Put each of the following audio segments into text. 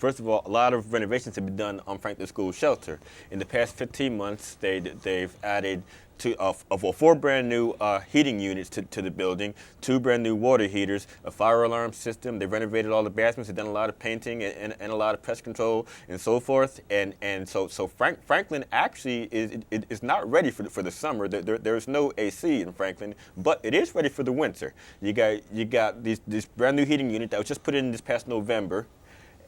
first of all, a lot of renovations have been done on Franklin School Shelter. In the past 15 months, they've added four brand new heating units to the building, 2 brand new water heaters, a fire alarm system. They've renovated all the bathrooms. They've done a lot of painting and a lot of pest control and so forth. So Franklin actually is not ready for the summer. There's no AC in Franklin, but it is ready for the winter. You got this brand new heating unit that was just put in this past November.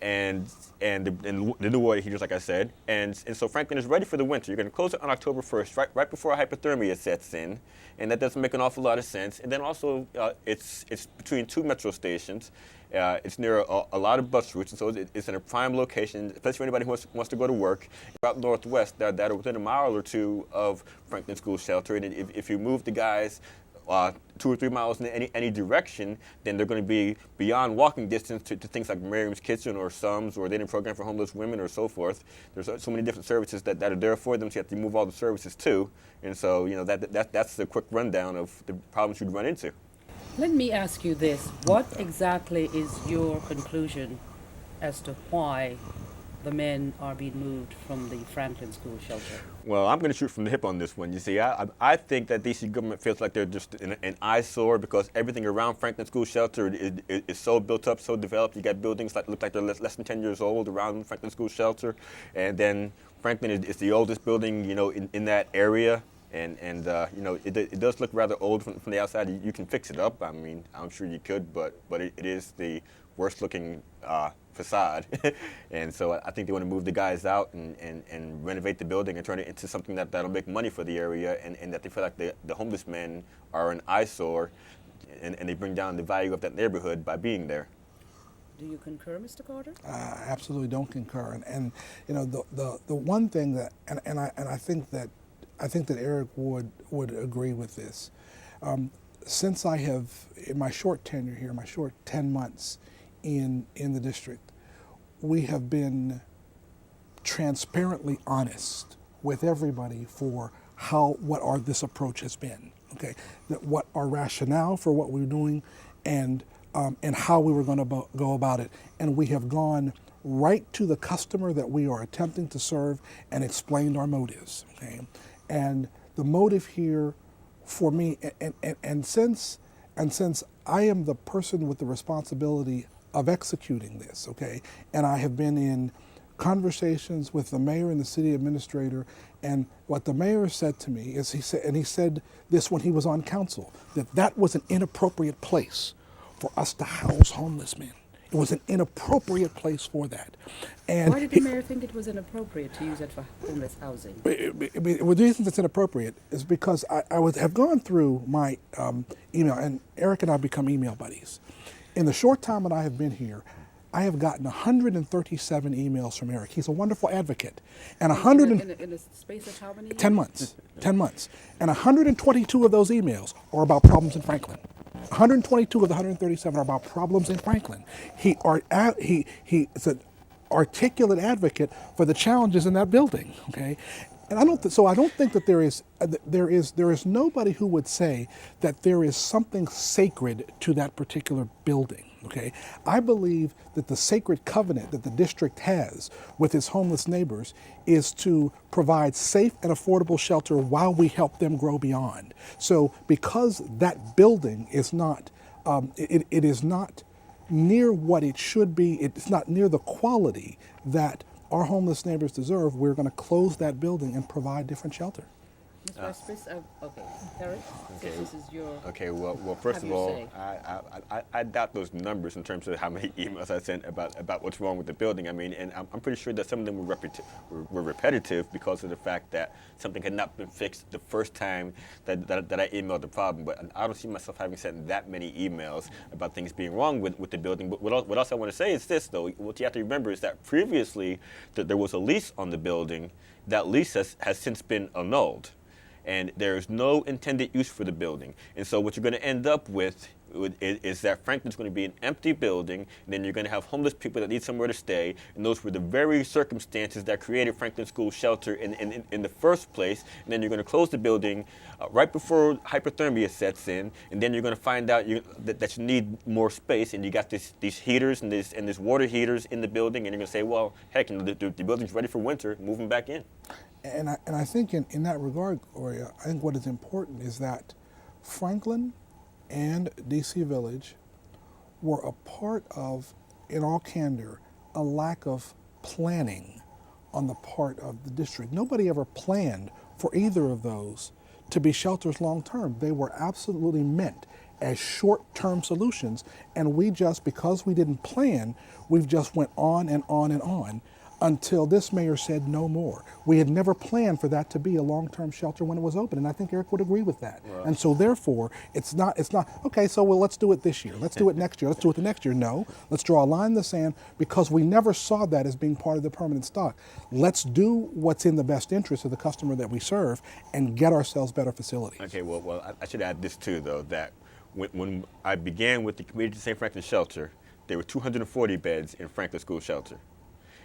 And the new water heaters, like I said, and so Franklin is ready for the winter. You're going to close it on October 1st, right before hypothermia sets in, and that doesn't make an awful lot of sense. And then also, it's between 2 metro stations. It's near a lot of bus routes, and so it's in a prime location, especially for anybody who wants to go to work. Out northwest, that are within a mile or 2 of Franklin School Shelter, and if you move the guys 2 or 3 miles in any direction, then they're going to be beyond walking distance to things like Miriam's Kitchen or Sums or the Dating Program for Homeless Women or so forth. There's so many different services that are there for them, so you have to move all the services too. And so, that's the quick rundown of the problems you'd run into. Let me ask you this. What exactly is your conclusion as to why the men are being moved from the Franklin School Shelter? Well, I'm going to shoot from the hip on this one. You see, I think that DC government feels like they're just an eyesore because everything around Franklin School Shelter is so built up, so developed. You got buildings that look like they're less than 10 years old around Franklin School Shelter, and then Franklin is the oldest building, in that area. And it does look rather old from the outside. You can fix it up. I mean, I'm sure you could, but it is the worst looking facade. And so I think they want to move the guys out and renovate the building and turn it into something that'll make money for the area, and that they feel like the homeless men are an eyesore, and they bring down the value of that neighborhood by being there. Do you concur, Mr. Carter? I absolutely don't concur. And the one thing that I think that Eric would agree with this. Since I have, in my short tenure here, my short 10 months in the district, we have been transparently honest with everybody for what this approach has been. Okay, what our rationale for what we're doing, and how we were going to go about it, and we have gone right to the customer that we are attempting to serve and explained our motives. Okay, and the motive here for me, and since I am the person with the responsibility of executing this, okay, and I have been in conversations with the mayor and the city administrator, and what the mayor said to me is he said this when he was on council, that was an inappropriate place for us to house homeless men. It was an inappropriate place for that. And why did the mayor think it was inappropriate to use it for homeless housing? The reason it's inappropriate is because I have gone through my email, and Eric and I have become email buddies. In the short time that I have been here, I have gotten 137 emails from Eric. He's a wonderful advocate. And in a space of how many years? 10 months. 10 months. And 122 of those emails are about problems in Franklin. 122 of the 137 are about problems in Franklin. He is an articulate advocate for the challenges in that building. Okay, and I don't think that there is nobody who would say that there is something sacred to that particular building. Okay, I believe that the sacred covenant that the district has with its homeless neighbors is to provide safe and affordable shelter while we help them grow beyond. So because that building is not, it is not near what it should be, it's not near the quality that our homeless neighbors deserve, we're going to close that building and provide different shelter. Ms. Westbridge, okay, Eric, Okay. this is your... Okay, well, first Have of your all, say. I doubt those numbers in terms of how many emails I sent about what's wrong with the building. I mean, and I'm pretty sure that some of them were repetitive because of the fact that something had not been fixed the first time that I emailed the problem. But I don't see myself having sent that many emails about things being wrong with the building. But what else I want to say is this, though. What you have to remember is that previously there was a lease on the building. That lease has since been annulled. And there's no intended use for the building. And so what you're going to end up with is that Franklin's going to be an empty building, and then you're going to have homeless people that need somewhere to stay, and those were the very circumstances that created Franklin School Shelter in the first place, and then you're going to close the building right before hypothermia sets in, and then you're going to find out that you need more space, and you got these heaters and this water heaters in the building, and you're going to say, well, heck, the building's ready for winter, move them back in. And I think in that regard, Gloria, I think what is important is that Franklin and DC Village were a part of, in all candor, a lack of planning on the part of the district. Nobody ever planned for either of those to be shelters long term. They were absolutely meant as short-term solutions, and we just, because we didn't plan, we've just went on and on and on until this mayor said no more. We had never planned for that to be a long-term shelter when it was open, and I think Eric would agree with that. Right. And so therefore, it's not, okay, so well, let's do it this year, let's do it next year, let's do it the next year. No, let's draw a line in the sand because we never saw that as being part of the permanent stock. Let's do what's in the best interest of the customer that we serve and get ourselves better facilities. Okay, well, I should add this too, though, that when I began with the Community St. Franklin Shelter, there were 240 beds in Franklin School Shelter.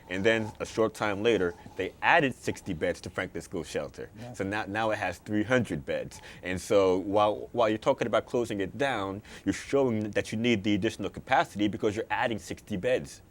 And then a short time later, they added 60 beds to Franklin School Shelter. Yeah. So now it has 300 beds. And so while you're talking about closing it down, you're showing that you need the additional capacity because you're adding 60 beds.